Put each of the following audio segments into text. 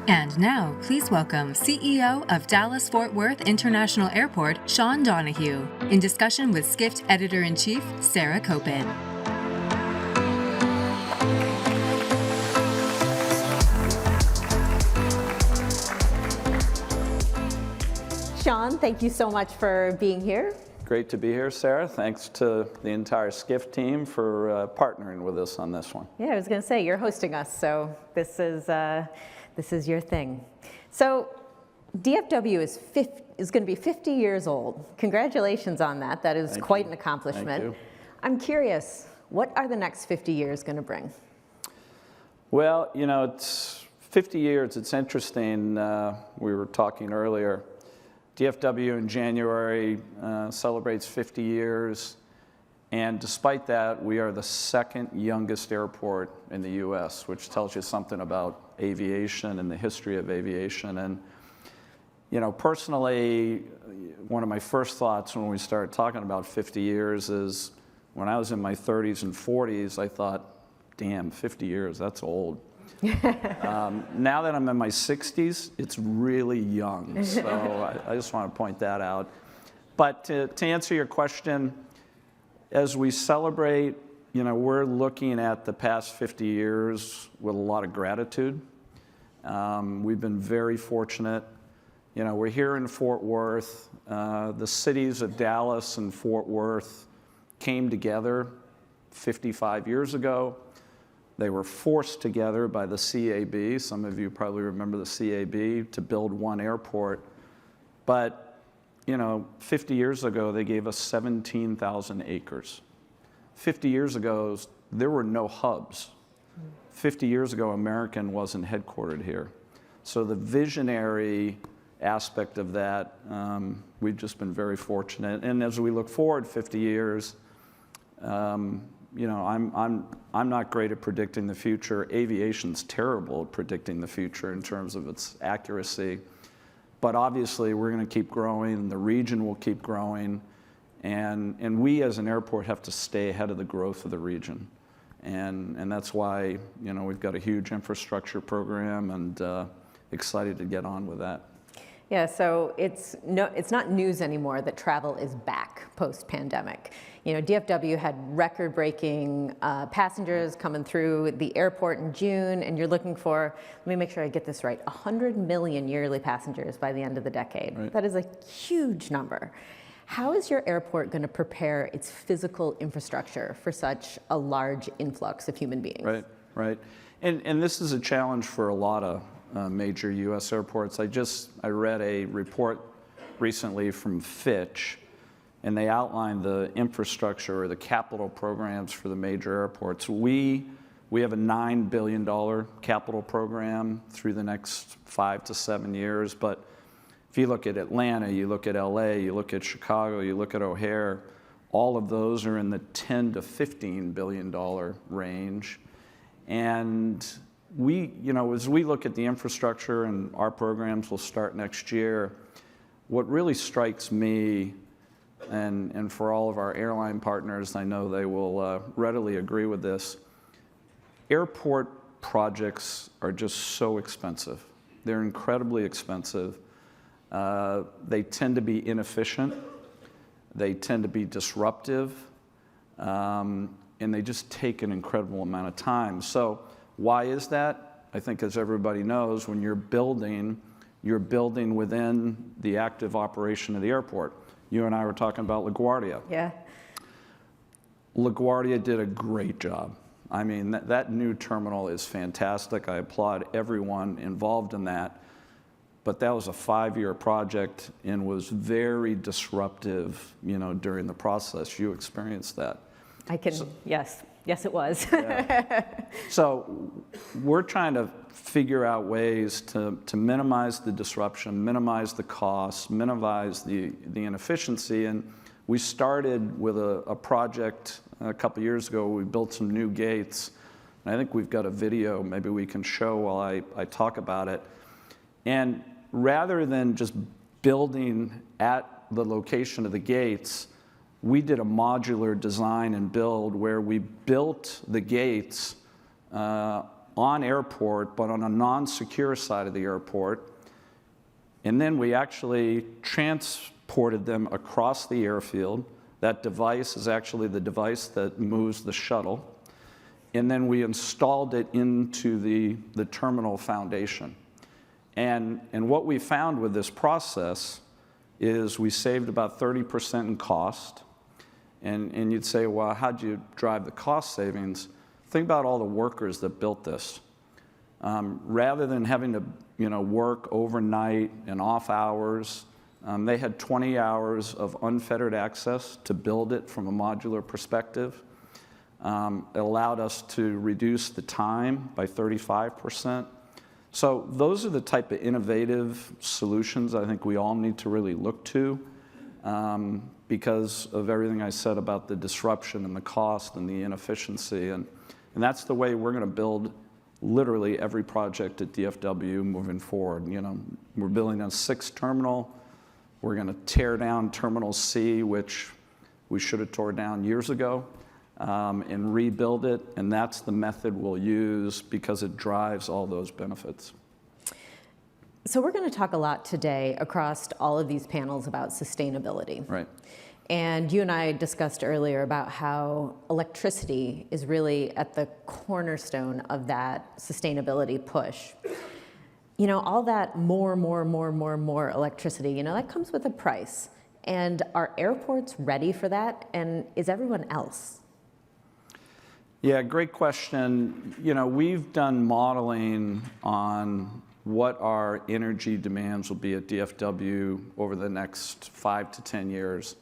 And now, please welcome CEO of Dallas-Fort Worth International Airport, Sean Donohue, in discussion with Skift Editor-in-Chief, Sarah Kopit. Sean, thank you so much for being here. Great to be here, Sarah. Thanks to the entire Skift team for partnering with us on this one. Yeah, I was going to say, you're hosting us, so this is your thing. So DFW is going to be 50 years old. Congratulations on that. That is quite an accomplishment. Thank you. I'm curious, what are the next 50 years going to bring? Well, you know, it's 50 years. It's interesting. We were talking earlier. DFW in January celebrates 50 years. And despite that, we are the second youngest airport in the U.S., which tells you something about aviation and the history of aviation. And, you know, personally, one of my first thoughts when we started talking about 50 years is when I was in my 30s and 40s, I thought, damn, 50 years, that's old. Now that I'm in my 60s, it's really young. So I just want to point that out. But to answer your question, as we celebrate, you know, we're looking at the past 50 years with a lot of gratitude. We've been very fortunate. You know, we're here in Fort Worth. The cities of Dallas and Fort Worth came together 55 years ago. They were forced together by the CAB. Some of you probably remember the CAB to build one airport. But, you know, 50 years ago, they gave us 17,000 acres. 50 years ago, there were no hubs. 50 years ago, American wasn't headquartered here. So the visionary aspect of that, we've just been very fortunate. And as we look forward 50 years, you know, I'm not great at predicting the future. Aviation's terrible at predicting the future in terms of its accuracy. But obviously, we're going to keep growing, and the region will keep growing. And we as an airport have to stay ahead of the growth of the region. And that's why, you know, we've got a huge infrastructure program and excited to get on with that. Yeah, so it's not news anymore that travel is back post-pandemic. You know, DFW had record-breaking passengers coming through the airport in June, and you're looking for, let me make sure I get this right, 100 million yearly passengers by the end of the decade. Right. That is a huge number. How is your airport going to prepare its physical infrastructure for such a large influx of human beings? Right, right. And this is a challenge for a lot of major U.S. airports. I read a report recently from Fitch, and they outlined the infrastructure or the capital programs for the major airports. We have a $9 billion capital program through the next 5 to 7 years, but if you look at Atlanta, you look at LA, you look at Chicago, you look at O'Hare, all of those are in the $10 to $15 billion range. And we, you know, as we look at the infrastructure, and our programs will start next year, what really strikes me, and for all of our airline partners, I know they will readily agree with this, airport projects are just so expensive. They're incredibly expensive. They tend to be inefficient. They tend to be disruptive. And they just take an incredible amount of time. So why is that? I think, as everybody knows, when you're building within the active operation of the airport. You and I were talking about LaGuardia. Yeah. LaGuardia did a great job. I mean, that new terminal is fantastic. I applaud everyone involved in that. But that was a 5-year project and was very disruptive, you know, during the process. You experienced that. Yes, it was. Yeah. So we're trying to figure out ways to minimize the disruption, minimize the costs, minimize the inefficiency. And we started with a project a couple years ago. We built some new gates. And I think we've got a video maybe we can show while I talk about it. And rather than just building at the location of the gates, we did a modular design and build where we built the gates on airport, but on a non-secure side of the airport. And then we actually transported them across the airfield. That device is actually the device that moves the shuttle. And then we installed it into the terminal foundation. And what we found with this process is we saved about 30% in cost. And you'd say, well, how'd you drive the cost savings? Think about all the workers that built this. Rather than having to work overnight and off hours, they had 20 hours of unfettered access to build it from a modular perspective. It allowed us to reduce the time by 35%. So those are the type of innovative solutions I think we all need to really look to because of everything I said about the disruption and the cost and the inefficiency. And that's the way we're going to build literally every project at DFW moving forward. We're building a 6th terminal. We're going to tear down Terminal C, which we should have tore down years ago. And rebuild it, and that's the method we'll use because it drives all those benefits. So we're going to talk a lot today across all of these panels about sustainability. Right. And you and I discussed earlier about how electricity is really at the cornerstone of that sustainability push. All that more electricity, that comes with a price. And are airports ready for that? And is everyone else? Yeah, great question. We've done modeling on what our energy demands will be at DFW over the next 5 to 10 years.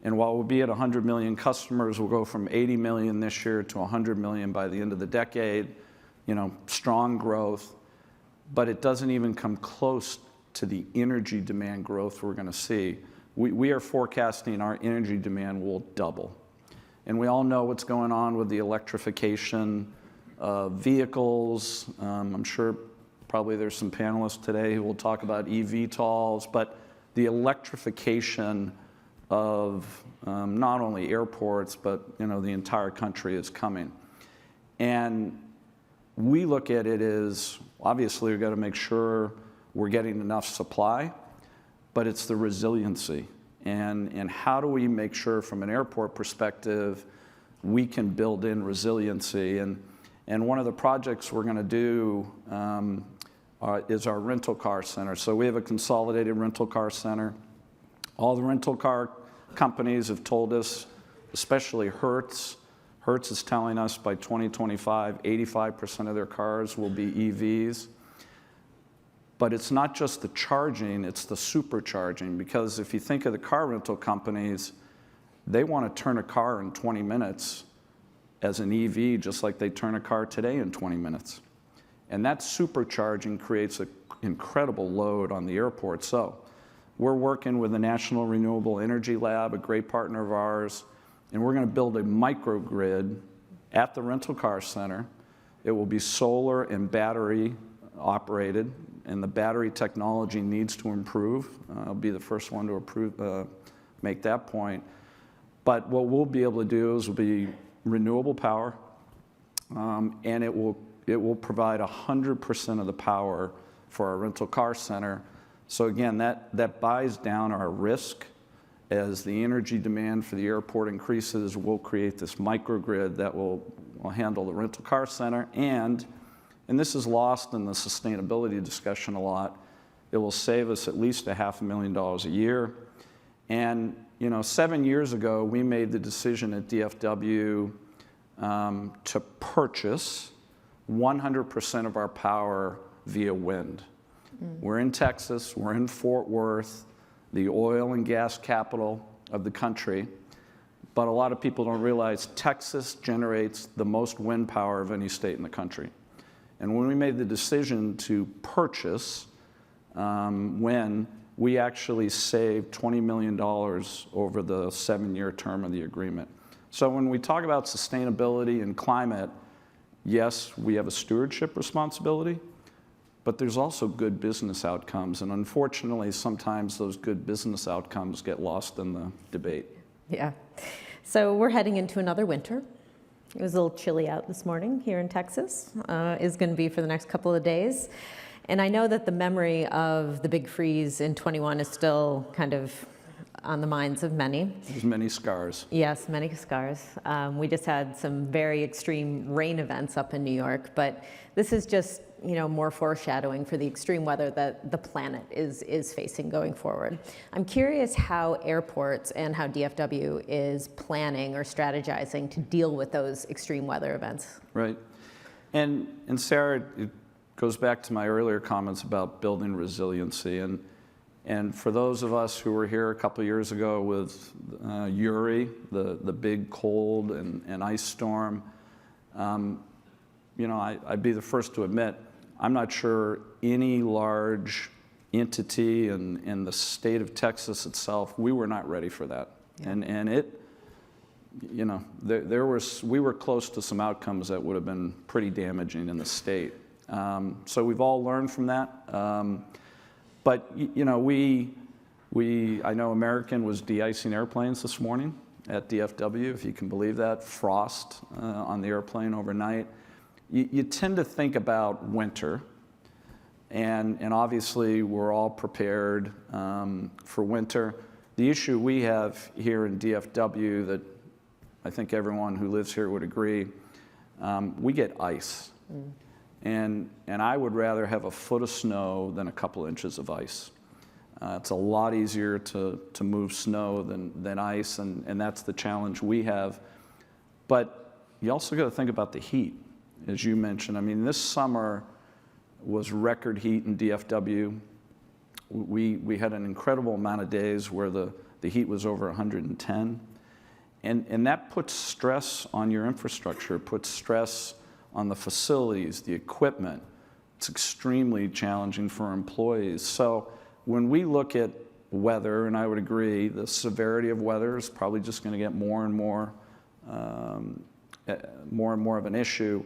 And while we'll be at 100 million customers, we'll go from 80 million this year to 100 million by the end of the decade. Strong growth, but it doesn't even come close to the energy demand growth we're going to see. We are forecasting our energy demand will double. And we all know what's going on with the electrification of vehicles. I'm sure probably there's some panelists today who will talk about eVTOLs, but the electrification of not only airports, but the entire country is coming. And we look at it as, obviously, we've got to make sure we're getting enough supply, but it's the resiliency. And how do we make sure from an airport perspective we can build in resiliency? And one of the projects we're going to do is our rental car center. So we have a consolidated rental car center. All the rental car companies have told us, especially Hertz is telling us by 2025, 85% of their cars will be EVs. But it's not just the charging, it's the supercharging. Because if you think of the car rental companies, they want to turn a car in 20 minutes as an EV, just like they turn a car today in 20 minutes. And that supercharging creates an incredible load on the airport. So we're working with the National Renewable Energy Lab, a great partner of ours, and we're going to build a microgrid at the rental car center. It will be solar and battery operated, and the battery technology needs to improve. I'll be the first one to make that point. But what we'll be able to do is will be renewable power, and it will provide 100% of the power for our rental car center. So again, that buys down our risk. As the energy demand for the airport increases, we'll create this microgrid that will handle the rental car center, and this is lost in the sustainability discussion a lot, it will save us at least $500,000 a year. And 7 years ago, we made the decision at DFW to purchase 100% of our power via wind. We're in Texas, we're in Fort Worth, the oil and gas capital of the country. But a lot of people don't realize Texas generates the most wind power of any state in the country. And when we made the decision to purchase wind, we actually saved $20 million over the 7-year term of the agreement. So when we talk about sustainability and climate, yes, we have a stewardship responsibility, but there's also good business outcomes. And unfortunately, sometimes those good business outcomes get lost in the debate. Yeah. So we're heading into another winter. It was a little chilly out this morning here in Texas, is going to be for the next couple of days. And I know that the memory of the big freeze in 21 is still kind of on the minds of many. There's many scars. Yes, many scars. We just had some very extreme rain events up in New York, but this is just, more foreshadowing for the extreme weather that the planet is facing going forward. I'm curious how airports and how DFW is planning or strategizing to deal with those extreme weather events. Right. And Sarah, it goes back to my earlier comments about building resiliency. And for those of us who were here a couple of years ago with Uri, the big cold and ice storm, I'd be the first to admit, I'm not sure any large entity in the state of Texas itself, we were not ready for that. Yeah. And it, we were close to some outcomes that would have been pretty damaging in the state. So we've all learned from that. But I know American was de-icing airplanes this morning at DFW, if you can believe that, frost on the airplane overnight. You tend to think about winter, and obviously we're all prepared for winter. The issue we have here in DFW that I think everyone who lives here would agree, we get ice. And I would rather have a foot of snow than a couple inches of ice. It's a lot easier to move snow than ice, and that's the challenge we have. But you also got to think about the heat, as you mentioned. I mean, this summer was record heat in DFW. We had an incredible amount of days where the heat was over 110. And that puts stress on your infrastructure, puts stress on the facilities, the equipment. It's extremely challenging for employees. So when we look at weather, and I would agree, the severity of weather is probably just going to get more and more of an issue.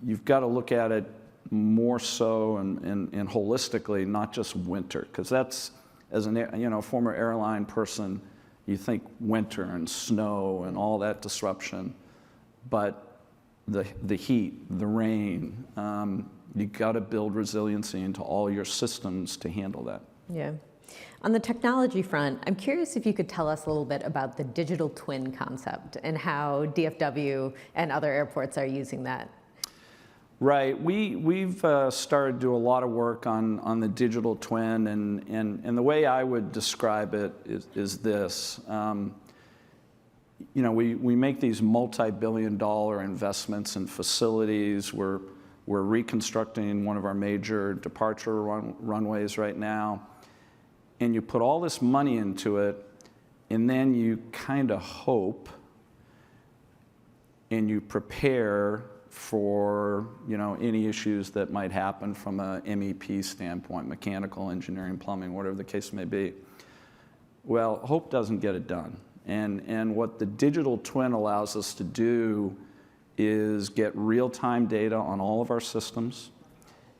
You've got to look at it more so and holistically, not just winter, because that's, as a former airline person, you think winter and snow and all that disruption, but the heat, the rain, you got to build resiliency into all your systems to handle that. Yeah. On the technology front, I'm curious if you could tell us a little bit about the digital twin concept and how DFW and other airports are using that. Right. We've started to do a lot of work on the digital twin, and the way I would describe it is this. We make these multi-billion-dollar investments in facilities. We're reconstructing one of our major departure runways right now. And you put all this money into it, and then you kind of hope and you prepare for any issues that might happen from a MEP standpoint, mechanical, engineering, plumbing, whatever the case may be. Well, hope doesn't get it done. And what the digital twin allows us to do is get real-time data on all of our systems,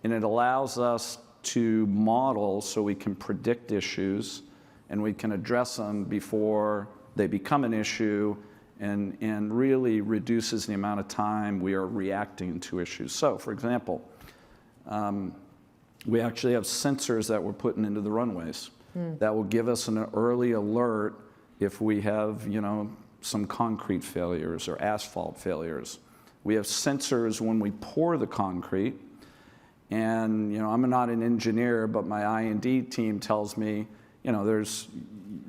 and it allows us to model so we can predict issues and we can address them before they become an issue, and really reduces the amount of time we are reacting to issues. So, for example, we actually have sensors that we're putting into the runways that will give us an early alert if we have, some concrete failures or asphalt failures. We have sensors when we pour the concrete, and I'm not an engineer, but my I&D team tells me,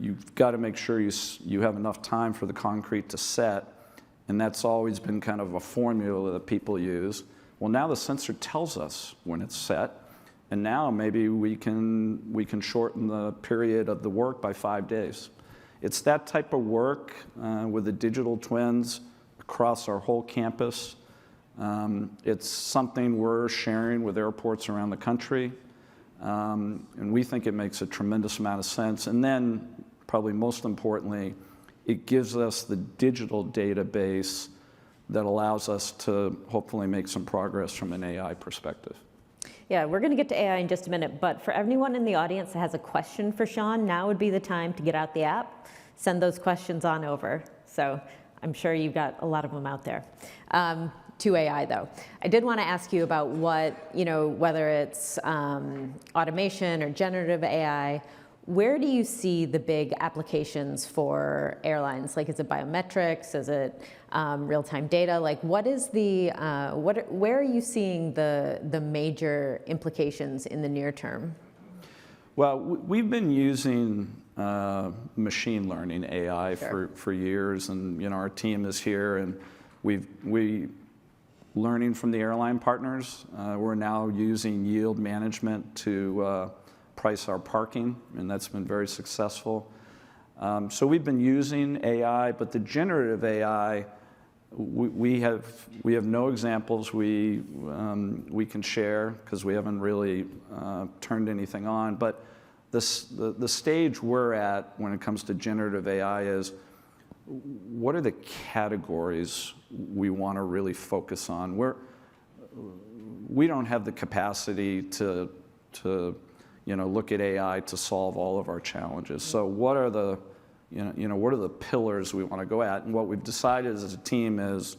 you've got to make sure you have enough time for the concrete to set, and that's always been kind of a formula that people use. Well, now the sensor tells us when it's set, and now maybe we can shorten the period of the work by 5 days. It's that type of work with the digital twins across our whole campus. It's something we're sharing with airports around the country, and we think it makes a tremendous amount of sense. And then, probably most importantly, it gives us the digital database that allows us to hopefully make some progress from an AI perspective. Yeah, we're going to get to AI in just a minute, but for everyone in the audience that has a question for Sean, now would be the time to get out the app, send those questions on over. So I'm sure you've got a lot of them out there. To AI though, I did want to ask you about what, whether it's automation or generative AI, where do you see the big applications for airlines? Like, is it biometrics? Is it real-time data? Like, what is where are you seeing the major implications in the near term? Well, we've been using machine learning, AI, Sure. for years, and our team is here, and we learning from the airline partners. We're now using yield management to price our parking, and that's been very successful. So we've been using AI, but the generative AI, we have no examples we can share because we haven't really turned anything on. But the stage we're at when it comes to generative AI is, what are the categories we want to really focus on? We don't have the capacity to look at AI to solve all of our challenges. So what are the what are the pillars we want to go at? And what we've decided as a team is,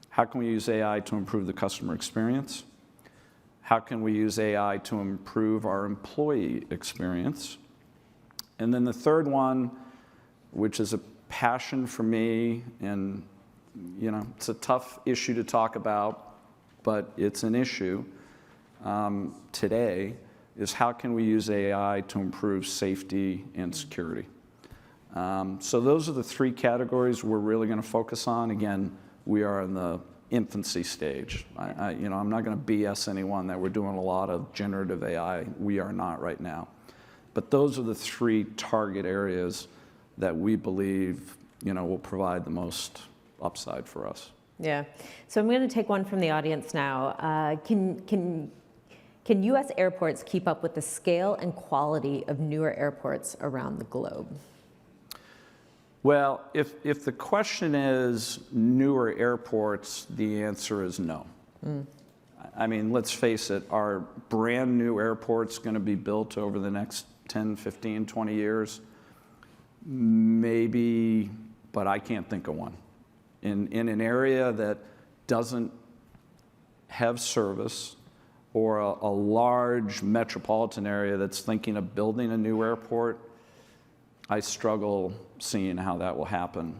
how can we use AI to improve the customer experience? How can we use AI to improve our employee experience? And then the third one, which is a passion for me, and it's a tough issue to talk about, but it's an issue today, is how can we use AI to improve safety and security? So those are the three categories we're really going to focus on. Again, we are in the infancy stage. I'm not going to BS anyone that we're doing a lot of generative AI. We are not right now. But those are the three target areas that we believe will provide the most upside for us. Yeah. So I'm going to take one from the audience now. Can U.S. airports keep up with the scale and quality of newer airports around the globe? Well, if the question is newer airports, the answer is no. I mean, let's face it, are brand new airports going to be built over the next 10, 15, 20 years? Maybe, but I can't think of one. In an area that doesn't have service, or a large metropolitan area that's thinking of building a new airport, I struggle seeing how that will happen.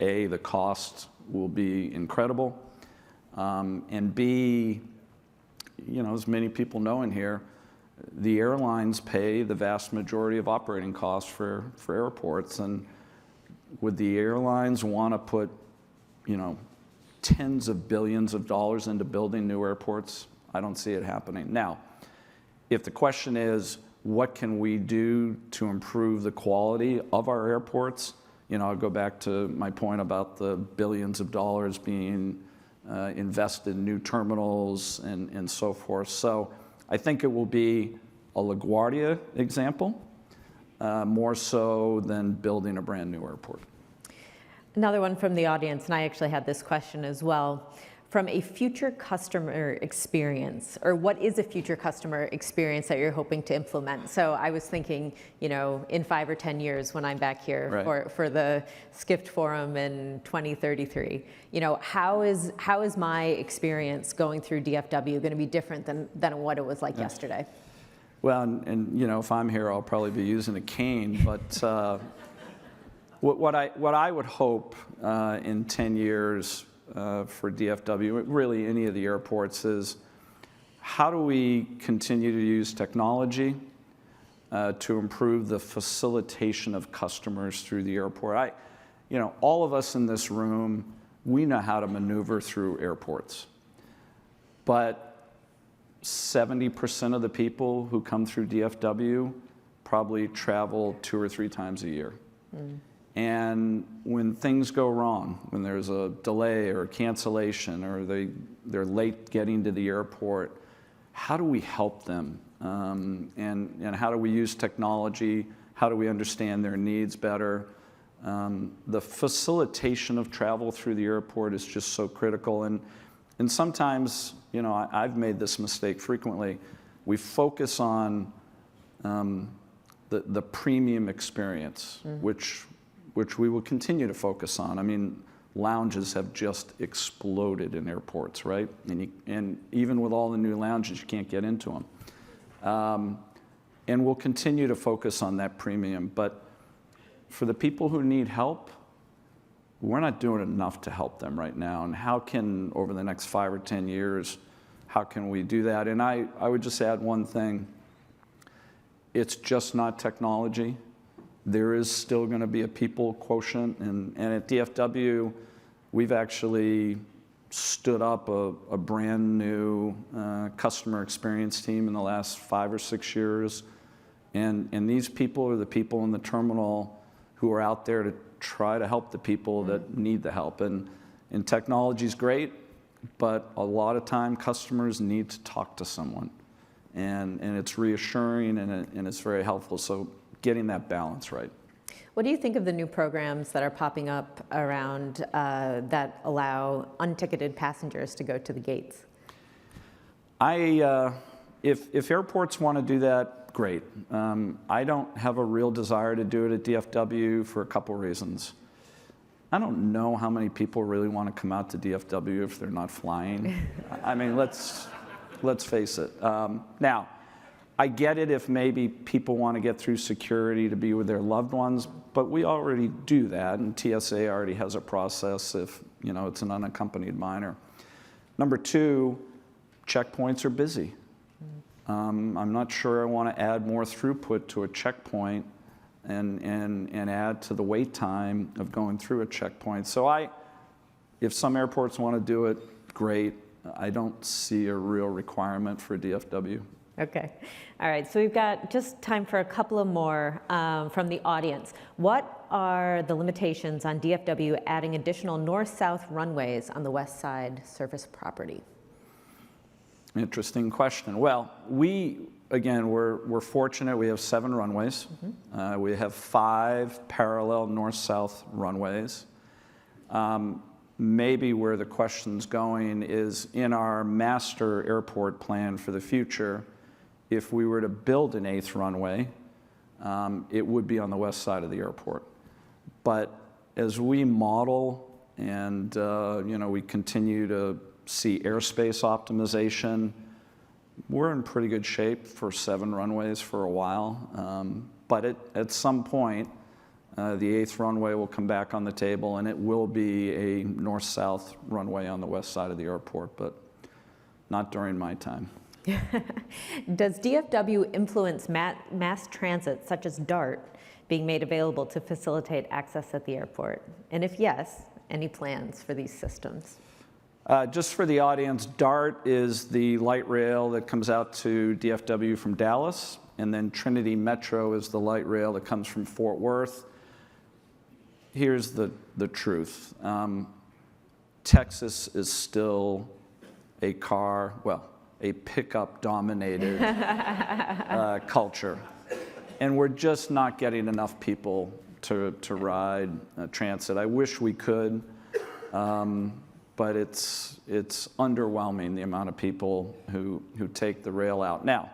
A, the cost will be incredible, and B, as many people know in here, the airlines pay the vast majority of operating costs for airports, and would the airlines want to put, tens of billions of dollars into building new airports? I don't see it happening. Now, if the question is, what can we do to improve the quality of our airports? I'll go back to my point about the billions of dollars being invested in new terminals and so forth. So I think it will be a LaGuardia example, more so than building a brand new airport. Another one from the audience, and I actually had this question as well. From a future customer experience, or what is a future customer experience that you're hoping to implement? So I was thinking, in 5 or 10 years when I'm back here right. for the Skift Forum in 2033, how is my experience going through DFW going to be different than what it was like yesterday? Well, and if I'm here, I'll probably be using a cane, but what I would hope in 10 years for DFW, really any of the airports, is how do we continue to use technology to improve the facilitation of customers through the airport? All of us in this room, we know how to maneuver through airports, but 70% of the people who come through DFW probably travel 2 or 3 times a year. And when things go wrong, when there's a delay or a cancellation, or they're late getting to the airport, how do we help them? And how do we use technology? How do we understand their needs better? The facilitation of travel through the airport is just so critical. And sometimes, I've made this mistake frequently. We focus on the premium experience, which which we will continue to focus on. I mean, lounges have just exploded in airports, right? And even with all the new lounges, you can't get into them. And we'll continue to focus on that premium. But for the people who need help, we're not doing enough to help them right now. And how can, over the next 5 or 10 years, how can we do that? And I would just add one thing. It's just not technology. There is still going to be a people quotient. And at DFW, we've actually stood up a brand new customer experience team in the last 5 or 6 years. And these people are the people in the terminal who are out there to try to help the people that need the help. And technology is great, but a lot of time customers need to talk to someone. And it's reassuring and it's very helpful. So getting that balance right. What do you think of the new programs that are popping up around that allow unticketed passengers to go to the gates? If airports want to do that, great. I don't have a real desire to do it at DFW for a couple reasons. I don't know how many people really want to come out to DFW if they're not flying. I mean, let's face it. Now, I get it if maybe people want to get through security to be with their loved ones, but we already do that, and TSA already has a process if it's an unaccompanied minor. Number 2, checkpoints are busy. I'm not sure I want to add more throughput to a checkpoint and add to the wait time of going through a checkpoint. So if some airports want to do it, great. I don't see a real requirement for DFW. Okay. All right. So we've got just time for a couple of more from the audience. What are the limitations on DFW adding additional north-south runways on the west side surface property? Interesting question. Well, we're fortunate. We have 7 runways. We have 5 parallel north-south runways. Maybe where the question's going is in our master airport plan for the future, if we were to build an 8th runway, it would be on the west side of the airport. But as we model and we continue to see airspace optimization, we're in pretty good shape for 7 runways for a while. But at some point, the 8th runway will come back on the table, and it will be a north-south runway on the west side of the airport, but not during my time. Does DFW influence mass transit, such as DART, being made available to facilitate access at the airport? And if yes, any plans for these systems? Just for the audience, DART is the light rail that comes out to DFW from Dallas, and then Trinity Metro is the light rail that comes from Fort Worth. Here's the truth. Texas is still a pickup-dominated culture. And we're just not getting enough people to ride transit. I wish we could, but it's underwhelming, the amount of people who take the rail out. Now,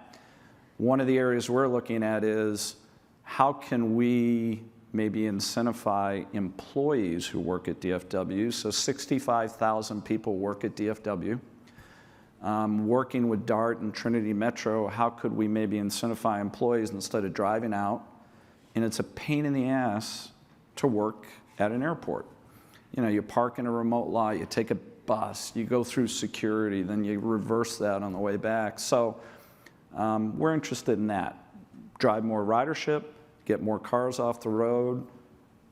one of the areas we're looking at is how can we maybe incentivize employees who work at DFW. So 65,000 people work at DFW. Working with DART and Trinity Metro, how could we maybe incentivize employees instead of driving out? And it's a pain in the ass to work at an airport. You park in a remote lot, you take a bus, you go through security, then you reverse that on the way back. So we're interested in that. Drive more ridership, get more cars off the road,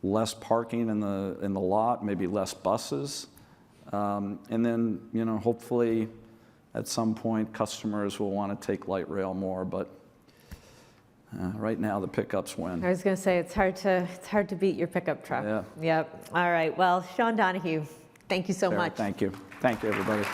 less parking in the lot, maybe less buses. And then, hopefully at some point customers will want to take light rail more, but right now the pickups win. I was going to say it's hard to beat your pickup truck. Yeah. Yep. All right. Well, Sean Donohue, thank you so much. Thank you. Thank you, everybody.